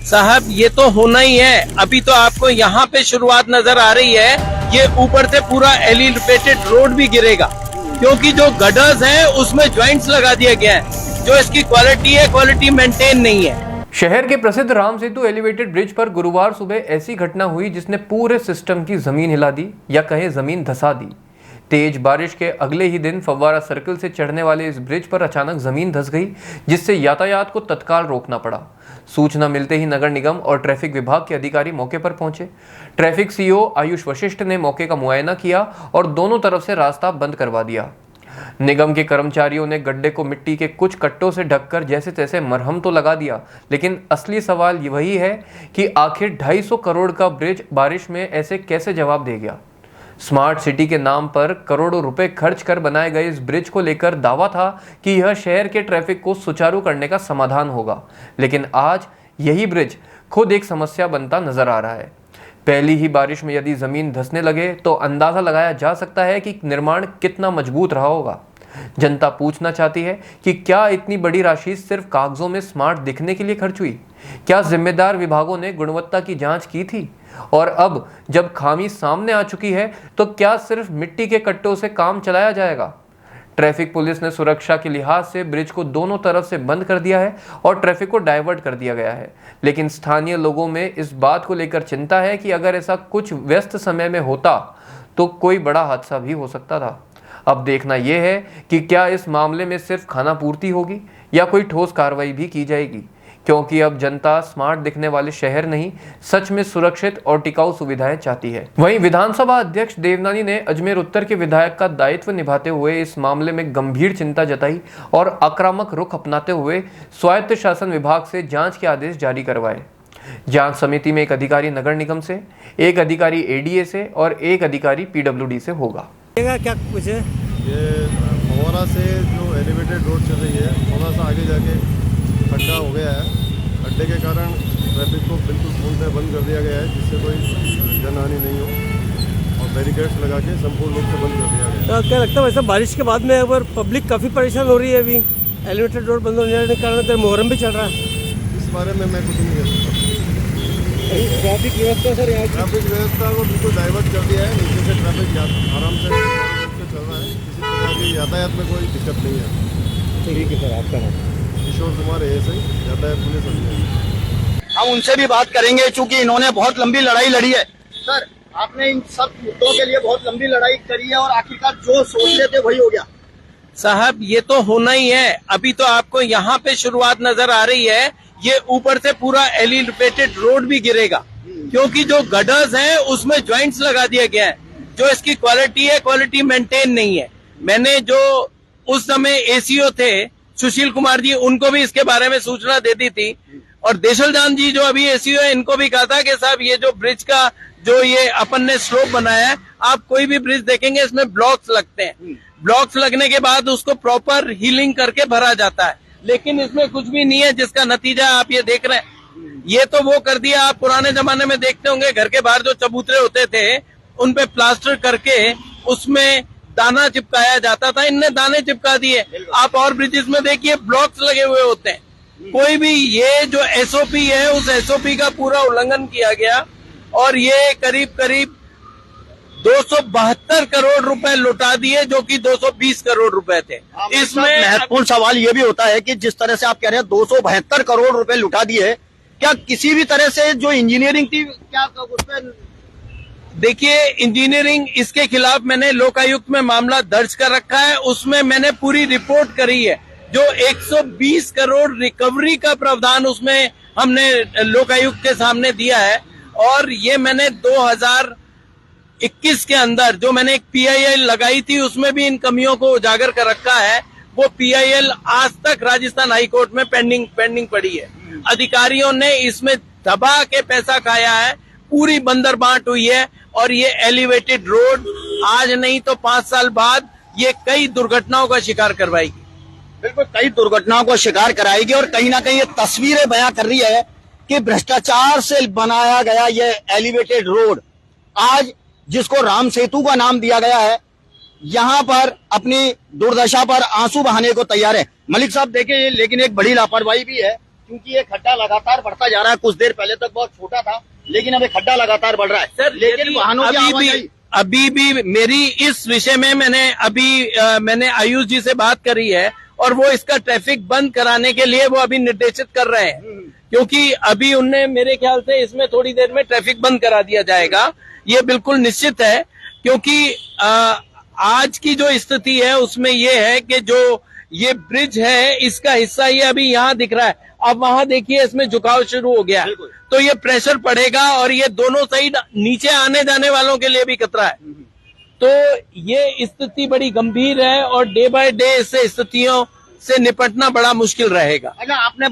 साहब ये तो होना ही है। अभी तो आपको यहाँ पे शुरुआत नजर आ रही है, ये ऊपर से पूरा एलिवेटेड रोड भी गिरेगा, क्योंकि जो गडर्स हैं उसमें ज्वाइंट्स लगा दिया गया है। जो इसकी क्वालिटी है, क्वालिटी मेंटेन नहीं है। शहर के प्रसिद्ध राम सेतु एलिवेटेड ब्रिज पर गुरुवार सुबह ऐसी घटना हुई जिसने पूरे सिस्टम की जमीन हिला दी, या कहें जमीन धंसा दी। तेज बारिश के अगले ही दिन फव्वारा सर्कल से चढ़ने वाले इस ब्रिज पर अचानक जमीन धंस गई, जिससे यातायात को तत्काल रोकना पड़ा। सूचना मिलते ही नगर निगम और ट्रैफिक विभाग के अधिकारी मौके पर पहुंचे। ट्रैफिक सीईओ आयुष वशिष्ठ ने मौके का मुआयना किया और दोनों तरफ से रास्ता बंद करवा दिया। निगम के कर्मचारियों ने गड्ढे को मिट्टी के कुछ कट्टों से ढककर जैसे तैसे मरहम तो लगा दिया, लेकिन असली सवाल वही है कि आखिर 250 करोड़ का ब्रिज बारिश में ऐसे कैसे जवाब दे गया। स्मार्ट सिटी के नाम पर करोड़ों रुपए खर्च कर बनाए गए इस ब्रिज को लेकर दावा था कि यह शहर के ट्रैफिक को सुचारू करने का समाधान होगा, लेकिन आज यही ब्रिज खुद एक समस्या बनता नजर आ रहा है। पहली ही बारिश में यदि जमीन धंसने लगे तो अंदाजा लगाया जा सकता है कि निर्माण कितना मजबूत रहा होगा। जनता पूछना चाहती है कि क्या इतनी बड़ी राशि सिर्फ कागजों में स्मार्ट दिखने के लिए खर्च हुई? क्या जिम्मेदार विभागों ने गुणवत्ता की जांच की थी? और अब जब खामी सामने आ चुकी है तो क्या सिर्फ मिट्टी के कट्टों से काम चलाया जाएगा? ट्रैफिक पुलिस ने सुरक्षा के लिहाज से ब्रिज को दोनों तरफ से बंद कर दिया है और ट्रैफिक को डाइवर्ट कर दिया गया है, लेकिन स्थानीय लोगों में इस बात को लेकर चिंता है कि अगर ऐसा कुछ व्यस्त समय में होता तो कोई बड़ा हादसा भी हो सकता था। अब देखना यह है कि क्या इस मामले में सिर्फ खानापूर्ति होगी या कोई ठोस कार्रवाई भी की जाएगी, क्योंकि अब जनता स्मार्ट दिखने वाले शहर नहीं, सच में सुरक्षित और टिकाऊ सुविधाएं चाहती है। वहीं विधानसभा अध्यक्ष देवनानी ने अजमेर उत्तर के विधायक का दायित्व निभाते हुए इस मामले में गंभीर चिंता जताई और आक्रामक रुख अपनाते हुए स्वायत्त शासन विभाग से जांच के आदेश जारी करवाए। जांच समिति में एक अधिकारी नगर निगम से, एक अधिकारी एडीए से और एक अधिकारी पीडब्ल्यूडी से होगा। क्या कुछ है? ये फव्वारा से जो एलिवेटेड रोड चल रही है, थोड़ा सा आगे जाके खड्डा हो गया है। खड्डे के कारण ट्रैफिक को बिल्कुल पूर्णतः बंद कर दिया गया है, जिससे कोई जनहानि नहीं हो, और बैरिकेड्स लगा के संपूर्ण रूप से बंद कर दिया गया है। तो क्या लगता है वैसे बारिश के बाद में अगर पब्लिक काफ़ी परेशान हो रही है, अभी एलिवेटेड रोड बंद होने के कारण मुहर्रम भी चल रहा है, इस बारे में मैं कुछ नहीं कह सकता। ट्रैफिक व्यवस्था सर यहाँ ट्रैफिक व्यवस्था को बिल्कुल डाइवर्ट कर दिया है, नीचे से ट्रैफिक आराम से चल रहा है, किसी प्रकार की यातायात में कोई दिक्कत नहीं है। ठीक है सर, आपका नाम? किशोर कुमार एएसआई, यातायात पुलिस अधिकारी। हम उनसे भी बात करेंगे, चूंकि इन्होंने बहुत लंबी लड़ाई लड़ी है। सर, आपने इन सब मुद्दों के लिए बहुत लंबी लड़ाई करी है और आखिरकार जो सोच रहे थे वही हो गया। साहब ये तो होना ही है। अभी तो आपको यहाँ पे शुरुआत नजर आ रही है, ये ऊपर से पूरा एलिवेटेड रोड भी गिरेगा, क्योंकि जो गडर्स हैं उसमें ज्वाइंट्स लगा दिया गया है। जो इसकी क्वालिटी है, क्वालिटी मेंटेन नहीं है। मैंने जो उस समय एसीओ थे सुशील कुमार जी, उनको भी इसके बारे में सूचना दे दी थी, और देशलजान जी जो अभी एसीओ है, इनको भी कहा था कि साहब ये जो ब्रिज का जो ये अपन ने स्लोप बनाया है, आप कोई भी ब्रिज देखेंगे इसमें ब्लॉक्स लगते हैं। ब्लॉक्स लगने के बाद उसको प्रॉपर हीलिंग करके भरा जाता है, लेकिन इसमें कुछ भी नहीं है, जिसका नतीजा आप ये देख रहे हैं। ये तो वो कर दिया, आप पुराने जमाने में देखते होंगे घर के बाहर जो चबूतरे होते थे उन पे प्लास्टर करके उसमें दाना चिपकाया जाता था, इनने दाने चिपका दिए। आप और ब्रिजेस में देखिए ब्लॉक्स लगे हुए होते हैं। कोई भी ये जो एसओपी है उस एसओपी का पूरा उल्लंघन किया गया, और ये करीब करीब 272 करोड़ रुपए लुटा दिए, जो कि 220 करोड़ रुपए थे। इसमें महत्वपूर्ण सवाल ये भी होता है कि जिस तरह से आप कह रहे हैं 272 करोड़ रुपए लुटा दिए, क्या किसी भी तरह से जो इंजीनियरिंग थी, क्या उसमें? देखिए, इंजीनियरिंग, इसके खिलाफ मैंने लोकायुक्त में मामला दर्ज कर रखा है। उसमें मैंने पूरी रिपोर्ट करी है। जो 120 करोड़ रिकवरी का प्रावधान उसमें हमने लोकायुक्त के सामने दिया है, और ये मैंने 2021 के अंदर जो मैंने एक पीआईएल लगाई थी उसमें भी इन कमियों को उजागर कर रखा है। वो पीआईएल आज तक राजस्थान हाईकोर्ट में पेंडिंग पड़ी है। अधिकारियों ने इसमें दबा के पैसा खाया है, पूरी बंदर बांट हुई है, और ये एलिवेटेड रोड आज नहीं तो 5 साल बाद ये कई दुर्घटनाओं का शिकार करवाएगी। बिल्कुल, कई दुर्घटनाओं को शिकार कराएगी, और कहीं ना कहीं ये तस्वीरें बयां कर रही है कि भ्रष्टाचार से बनाया गया ये एलिवेटेड रोड आज जिसको राम सेतु का नाम दिया गया है, यहाँ पर अपनी दुर्दशा पर आंसू बहाने को तैयार है। मलिक साहब देखिए, लेकिन एक बड़ी लापरवाही भी है क्योंकि ये खड्डा लगातार बढ़ता जा रहा है। कुछ देर पहले तक बहुत छोटा था, लेकिन अब ये खड्डा लगातार बढ़ रहा है सर, लेकिन वाहनों की अभी भी मेरी इस विषय में मैंने आयुष जी से बात करी है और वो इसका ट्रैफिक बंद कराने के लिए वो अभी निर्देशित कर रहे हैं, क्योंकि अभी उनने मेरे ख्याल से इसमें थोड़ी देर में ट्रैफिक बंद करा दिया जाएगा। ये बिल्कुल निश्चित है, क्योंकि आज की जो स्थिति है उसमें ये है कि जो ये ब्रिज है इसका हिस्सा ये अभी यहाँ दिख रहा है, अब वहां देखिए इसमें झुकाव शुरू हो गया, तो ये प्रेशर पड़ेगा और ये दोनों साइड नीचे आने जाने वालों के लिए भी खतरा है। तो ये स्थिति बड़ी गंभीर है और डे बाय डे इससे स्थितियों से निपटना बड़ा मुश्किल रहेगा। अच्छा, आपने